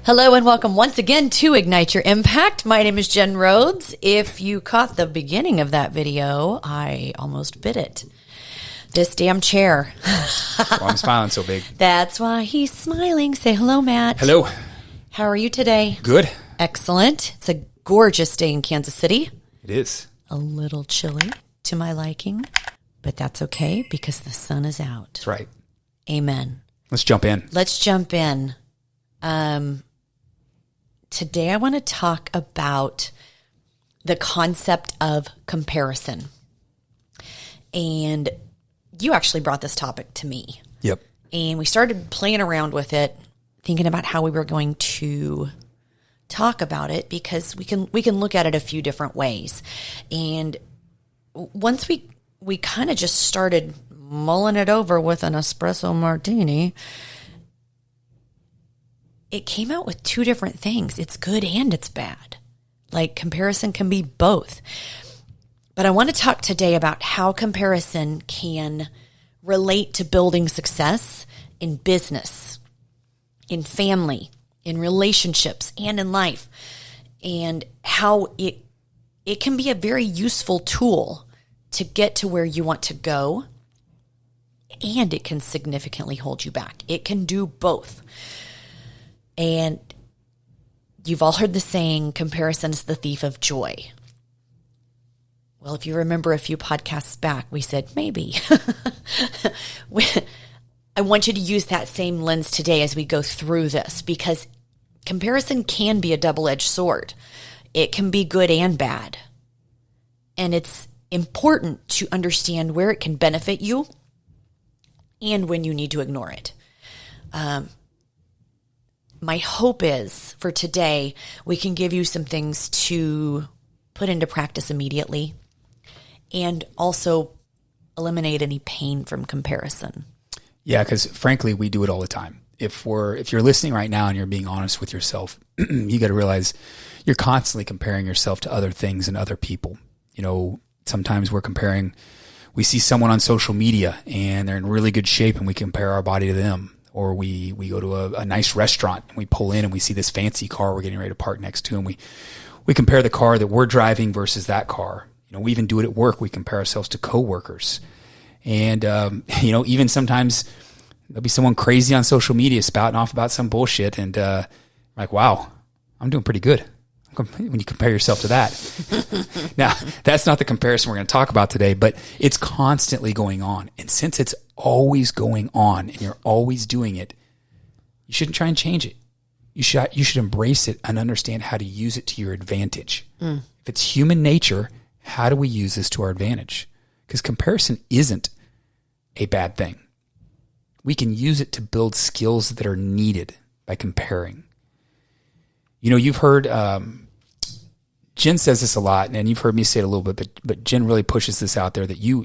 Hello and welcome once again to Ignite Your Impact. My name is Jen Rhodes. If you caught the beginning of that video, I almost bit it. This damn chair. That's why I'm smiling so big. That's why he's smiling. Say hello, Matt. Hello. How are you today? Good. Excellent. It's a gorgeous day in Kansas City. It is. A little chilly to my liking, but that's okay because the sun is out. That's right. Amen. Let's jump in. Let's jump in. Today I want to talk about the concept of comparison. And you actually brought this topic to me. Yep. And we started playing around with it, thinking about how we were going to talk about it because we can look at it a few different ways. And once we kind of just started mulling it over with an espresso martini, it came out with two different things. It's good and it's bad. Like comparison can be both. But I want to talk today about how comparison can relate to building success in business, in family, in relationships, and in life, and how it can be a very useful tool to get to where you want to go, and it can significantly hold you back. It can do both. And you've all heard the saying, comparison is the thief of joy. Well, if you remember a few podcasts back, we said maybe. I want you to use that same lens today as we go through this, because comparison can be a double-edged sword. It can be good and bad. And it's important to understand where it can benefit you and when you need to ignore it. My hope is for today, we can give you some things to put into practice immediately and also eliminate any pain from comparison. Yeah, because frankly, we do it all the time. If you're listening right now and you're being honest with yourself, you got to realize you're constantly comparing yourself to other things and other people. You know, sometimes we see someone on social media and they're in really good shape and we compare our body to them. Or we go to a nice restaurant and we pull in and we see this fancy car we're getting ready to park next to, and we compare the car that we're driving versus that car. You know, we even do it at work. We compare ourselves to coworkers. And, even sometimes there'll be someone crazy on social media spouting off about some bullshit. And like, wow, I'm doing pretty good when you compare yourself to that. Now, that's not the comparison we're going to talk about today, but it's constantly going on. And since it's always going on and you're always doing it, you shouldn't try and change it. You should embrace it and understand how to use it to your advantage. If it's human nature, how do we use this to our advantage? Because comparison isn't a bad thing. We can use it to build skills that are needed by comparing. You know, you've heard Jen says this a lot, and you've heard me say it a little bit, but Jen really pushes this out there that you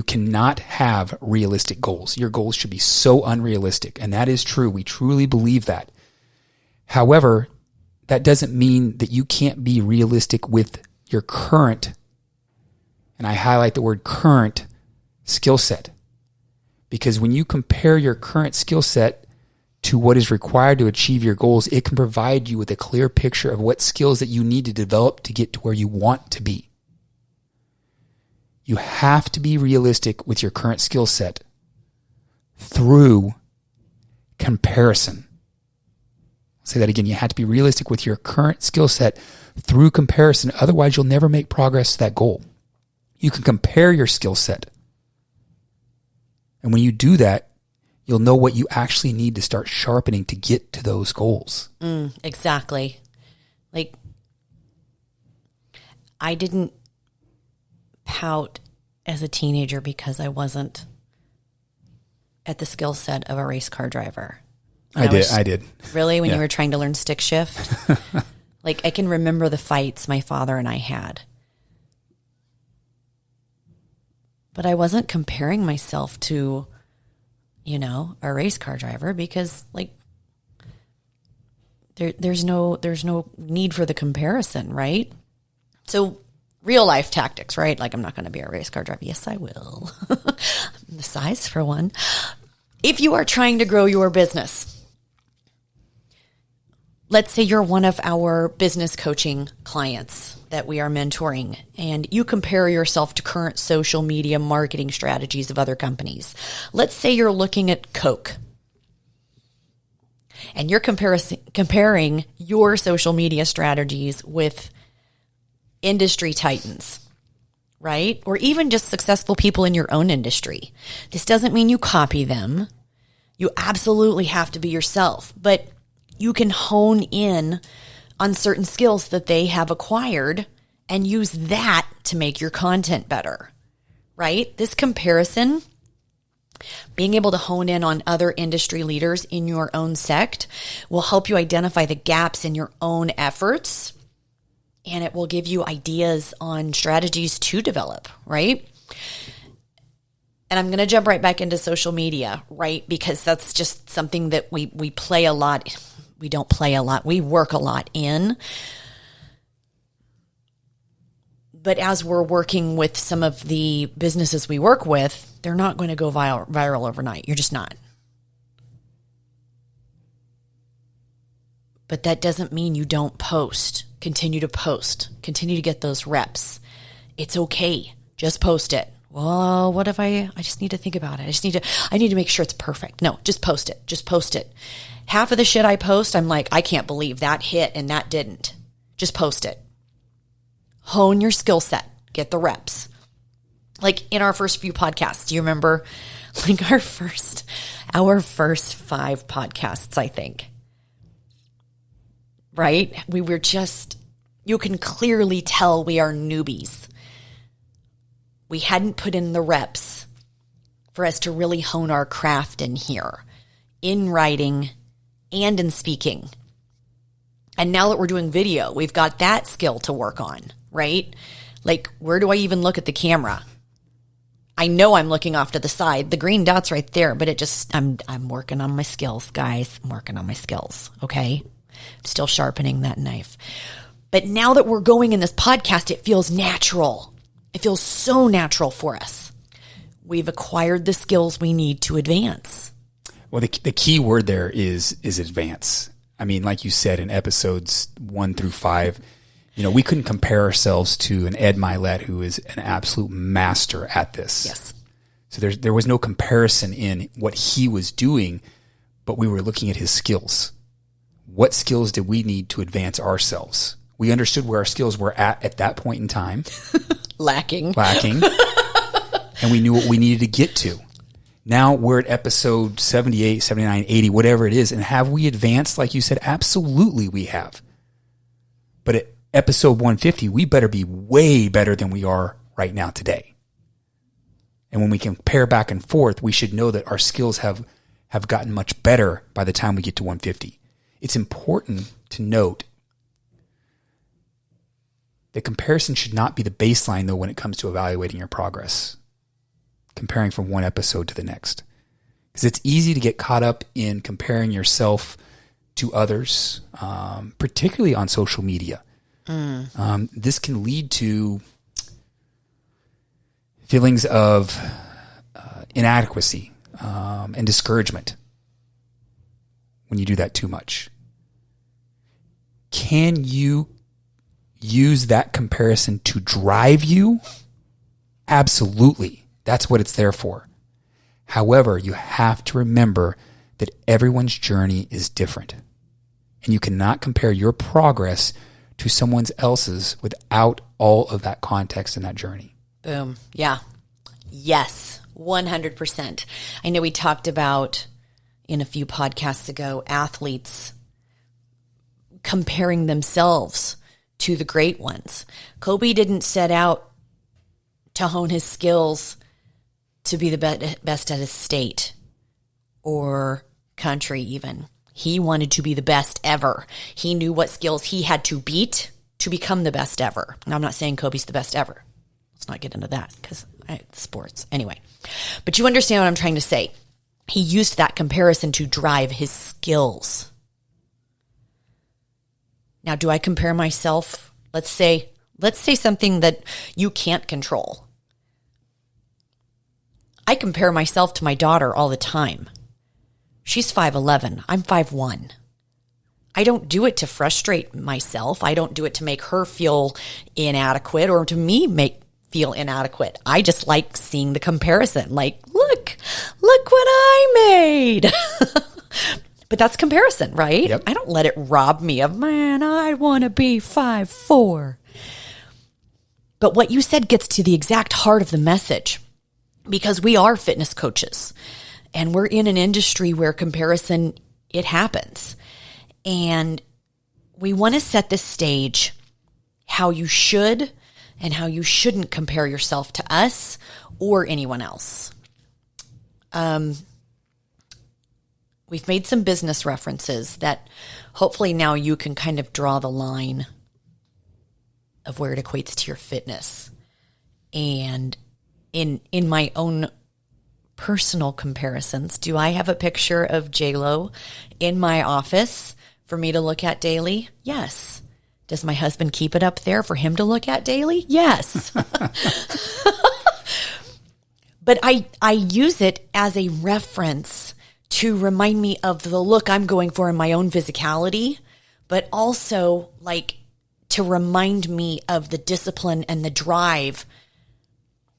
cannot have realistic goals. Your goals should be so unrealistic, and that is true. We truly believe that. However, that doesn't mean that you can't be realistic with your current, and I highlight the word current, skill set. Because when you compare your current skill set to what is required to achieve your goals, it can provide you with a clear picture of what skills that you need to develop to get to where you want to be. You have to be realistic with your current skill set through comparison. I'll say that again. You have to be realistic with your current skill set through comparison. Otherwise, you'll never make progress to that goal. You can compare your skill set. And when you do that, you'll know what you actually need to start sharpening to get to those goals. Exactly. Like, I didn't pout as a teenager because I wasn't at the skill set of a race car driver. I did. Really? When Yeah. you were trying to learn stick shift? Like, I can remember the fights my father and I had. But I wasn't comparing myself to, a race car driver because, like, there's no need for the comparison, right? So real life tactics, right? Like, I'm not going to be a race car driver. Yes, I will. I'm the size for one. If you are trying to grow your business, let's say you're one of our business coaching clients that we are mentoring, and you compare yourself to current social media marketing strategies of other companies. Let's say you're looking at Coke, and you're comparing your social media strategies with industry titans, right? Or even just successful people in your own industry. This doesn't mean you copy them. You absolutely have to be yourself, but you can hone in on certain skills that they have acquired and use that to make your content better, right? This comparison, being able to hone in on other industry leaders in your own sect, will help you identify the gaps in your own efforts, and it will give you ideas on strategies to develop, right? And I'm going to jump right back into social media, right? Because that's just something that we play a lot. We don't play a lot. We work a lot in. But as we're working with some of the businesses we work with, they're not going to go viral overnight. You're just not. But that doesn't mean you don't post. Continue to post. Continue to get those reps. It's okay. Just post it. Well, what if I just need to think about it. I need to make sure it's perfect. No, just post it. Just post it. Half of the shit I post, I'm like, I can't believe that hit and that didn't. Just post it. Hone your skill set. Get the reps. Like in our first few podcasts, do you remember like our first 5 podcasts, I think. Right? We were just, you can clearly tell we are newbies. We hadn't put in the reps for us to really hone our craft in here, in writing and in speaking. And now that we're doing video, we've got that skill to work on, right? Like, where do I even look at the camera? I know I'm looking off to the side. The green dot's right there, but I'm working on my skills, guys. I'm working on my skills, okay? I'm still sharpening that knife. But now that we're going in this podcast, it feels natural. It feels so natural for us. We've acquired the skills we need to advance. Well, the key word there is advance. I mean, like you said, in episodes 1 through 5, we couldn't compare ourselves to an Ed Milet, who is an absolute master at this. Yes. So there was no comparison in what he was doing, but we were looking at his skills. What skills did we need to advance ourselves? We understood where our skills were at that point in time. Lacking. And we knew what we needed to get to. Now we're at episode 78, 79, 80, whatever it is. And have we advanced, like you said? Absolutely we have. But at episode 150, we better be way better than we are right now today. And when we compare back and forth, we should know that our skills have gotten much better by the time we get to 150. It's important to note the comparison should not be the baseline, though, when it comes to evaluating your progress, comparing from one episode to the next. Because it's easy to get caught up in comparing yourself to others, particularly on social media. This can lead to feelings of inadequacy and discouragement when you do that too much. Can you use that comparison to drive you? Absolutely. That's what it's there for. However, you have to remember that everyone's journey is different. And you cannot compare your progress to someone else's without all of that context in that journey. Boom. Yeah. Yes. 100%. I know we talked about in a few podcasts ago, athletes comparing themselves to the great ones. Kobe didn't set out to hone his skills to be the best at his state or country even. He wanted to be the best ever. He knew what skills he had to beat to become the best ever. Now, I'm not saying Kobe's the best ever. Let's not get into that because it's sports. Anyway, but you understand what I'm trying to say. He used that comparison to drive his skills. Now, do I compare myself? Let's say something that you can't control. I compare myself to my daughter all the time. She's 5'11". I'm 5'1". I don't do it to frustrate myself. I don't do it to make her feel inadequate or to me feel inadequate. I just like seeing the comparison. Like, look what I made. But that's comparison, right? Yep. I don't let it rob me of, man, I want to be 5'4". But what you said gets to the exact heart of the message, because we are fitness coaches and we're in an industry where comparison, it happens. And we want to set the stage how you should and how you shouldn't compare yourself to us or anyone else. We've made some business references that hopefully now you can kind of draw the line of where it equates to your fitness. And in my own personal comparisons, do I have a picture of J-Lo in my office for me to look at daily? Yes. Does my husband keep it up there for him to look at daily? Yes. But I use it as a reference to remind me of the look I'm going for in my own physicality, but also like to remind me of the discipline and the drive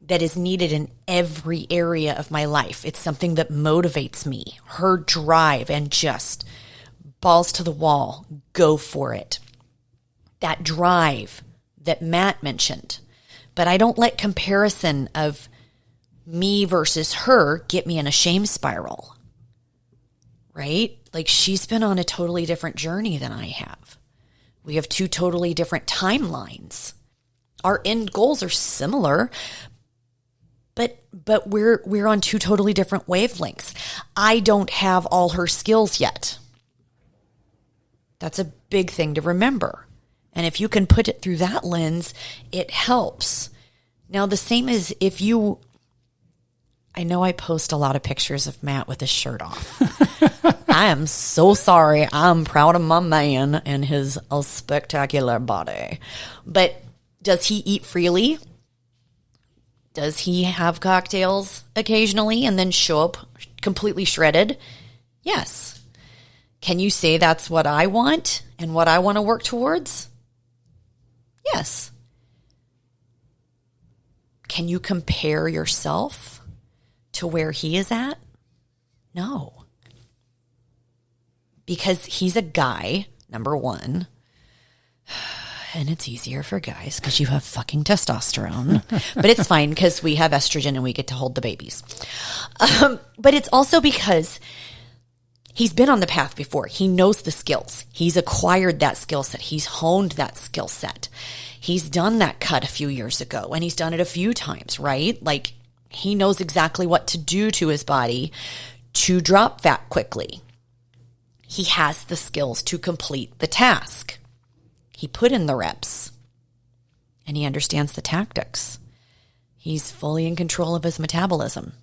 that is needed in every area of my life. It's something that motivates me. Her drive and just balls to the wall, go for it. That drive that Matt mentioned. But I don't let comparison of me versus her get me in a shame spiral. Right? Like, she's been on a totally different journey than I have. We have two totally different timelines. Our end goals are similar, but we're on two totally different wavelengths. I don't have all her skills yet. That's a big thing to remember. And if you can put it through that lens, it helps. Now, the same as if you, I know I post a lot of pictures of Matt with his shirt off. I am so sorry. I'm proud of my man and his spectacular body. But does he eat freely? Does he have cocktails occasionally and then show up completely shredded? Yes. Can you say that's what I want and what I want to work towards? Yes. Can you compare yourself to where he is at? No. Because he's a guy, number one. And it's easier for guys because you have fucking testosterone. But it's fine because we have estrogen and we get to hold the babies. But it's also because he's been on the path before. He knows the skills. He's acquired that skill set. He's honed that skill set. He's done that cut a few years ago and he's done it a few times, right? Like, he knows exactly what to do to his body to drop fat quickly. He has the skills to complete the task. He put in the reps and he understands the tactics. He's fully in control of his metabolism.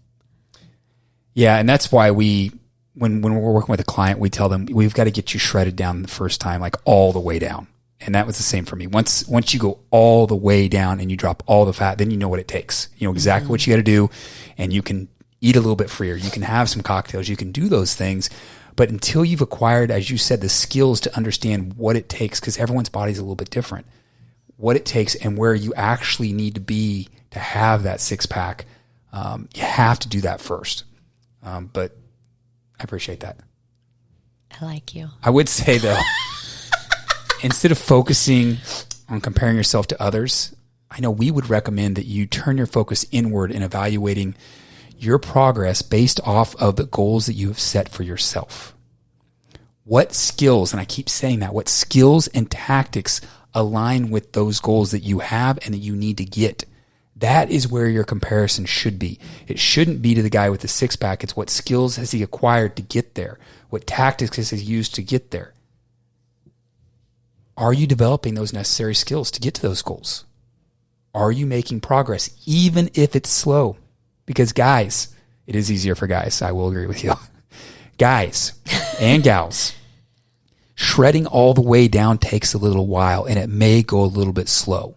Yeah, and that's why when we're working with a client, we tell them we've got to get you shredded down the first time, like all the way down. And that was the same for me. Once you go all the way down and you drop all the fat, then you know what it takes. You know exactly what you got to do, and you can eat a little bit freer. You can have some cocktails. You can do those things. But until you've acquired, as you said, the skills to understand what it takes, because everyone's body is a little bit different, what it takes and where you actually need to be to have that six-pack, you have to do that first. But I appreciate that. I like you. I would say, though, instead of focusing on comparing yourself to others, I know we would recommend that you turn your focus inward in evaluating your progress based off of the goals that you have set for yourself. What skills, and I keep saying that, what skills and tactics align with those goals that you have and that you need to get? That is where your comparison should be. It shouldn't be to the guy with the six-pack. It's what skills has he acquired to get there? What tactics has he used to get there? Are you developing those necessary skills to get to those goals? Are you making progress, even if it's slow? Because guys, it is easier for guys. I will agree with you. Guys and gals, shredding all the way down takes a little while and it may go a little bit slow.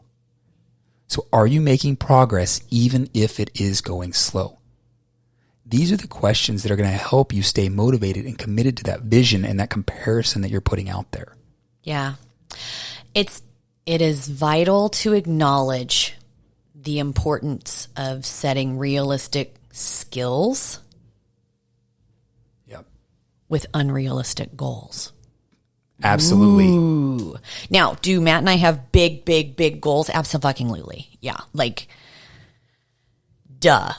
So are you making progress even if it is going slow? These are the questions that are going to help you stay motivated and committed to that vision and that comparison that you're putting out there. Yeah. It is vital to acknowledge the importance of setting realistic skills with unrealistic goals. Absolutely. Ooh. Now, do Matt and I have big, big, big goals? Absolutely. Yeah. Like, duh.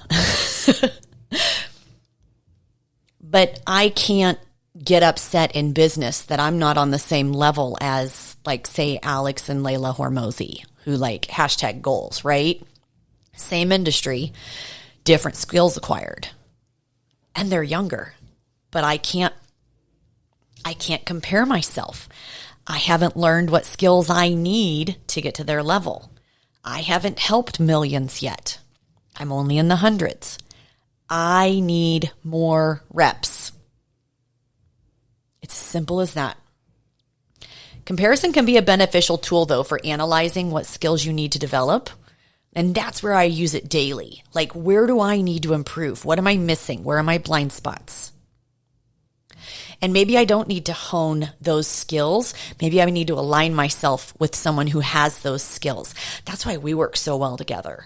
But I can't get upset in business that I'm not on the same level as, like, say, Alex and Layla Hormozy, who like #goals, right? Same industry, different skills acquired. And they're younger. But I can't compare myself. I haven't learned what skills I need to get to their level. I haven't helped millions yet. I'm only in the hundreds. I need more reps. It's as simple as that. Comparison can be a beneficial tool, though, for analyzing what skills you need to develop. And that's where I use it daily. Like, where do I need to improve? What am I missing? Where are my blind spots? And maybe I don't need to hone those skills. Maybe I need to align myself with someone who has those skills. That's why we work so well together.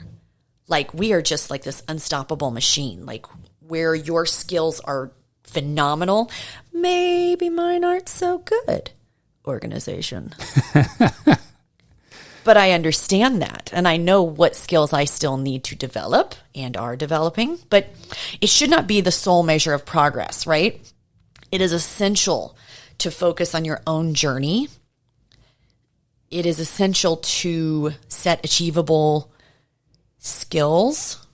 Like, we are just like this unstoppable machine. Like, where your skills are phenomenal, maybe mine aren't so good. Organization. But I understand that. And I know what skills I still need to develop and are developing. But it should not be the sole measure of progress, right? It is essential to focus on your own journey. It is essential to set achievable skills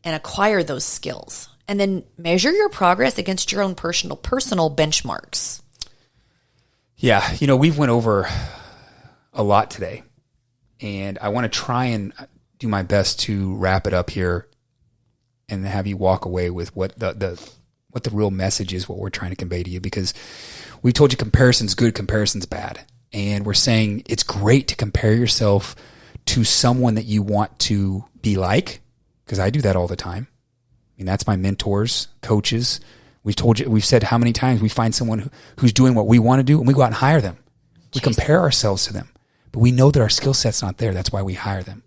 and acquire those skills. And then measure your progress against your own personal benchmarks. Yeah, we've went over a lot today. And I want to try and do my best to wrap it up here and have you walk away with what the real message is, what we're trying to convey to you, because we told you comparison's good, comparison's bad. And we're saying it's great to compare yourself to someone that you want to be like, because I do that all the time. I mean, that's my mentors, coaches. We've said how many times we find someone who's doing what we want to do and we go out and hire them. We compare ourselves to them, but we know that our skill set's not there. That's why we hire them.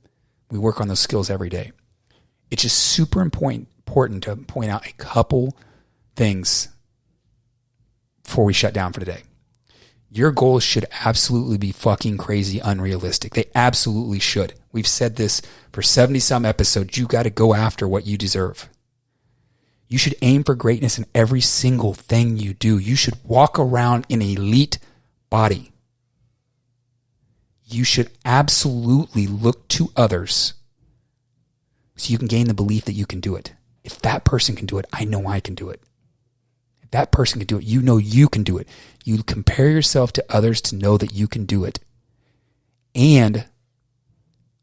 We work on those skills every day. It's just super important to point out a couple things before we shut down for today. Your goals should absolutely be fucking crazy unrealistic. They absolutely should. We've said this for 70 some episodes. You got to go after what you deserve. You should aim for greatness in every single thing you do. You should walk around in an elite body. You should absolutely look to others so you can gain the belief that you can do it. If that person can do it, I know I can do it. If that person can do it, you know you can do it. You compare yourself to others to know that you can do it and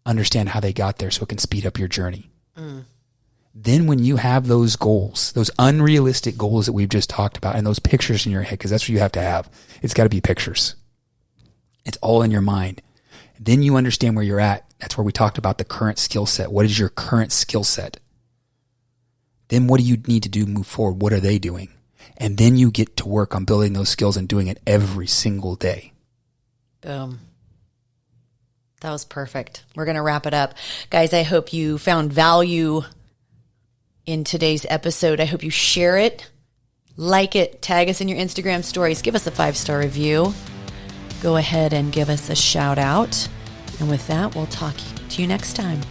understand how they got there so it can speed up your journey. Then when you have those goals, those unrealistic goals that we've just talked about, and those pictures in your head, because that's what you have to have. It's got to be pictures. It's all in your mind. Then you understand where you're at. That's where we talked about the current skill set. What is your current skill set? Then what do you need to do to move forward? What are they doing? And then you get to work on building those skills and doing it every single day. Boom. That was perfect. We're going to wrap it up. Guys, I hope you found value in today's episode. I hope you share it, like it, tag us in your Instagram stories, give us a 5-star review. Go ahead and give us a shout out. And with that, we'll talk to you next time.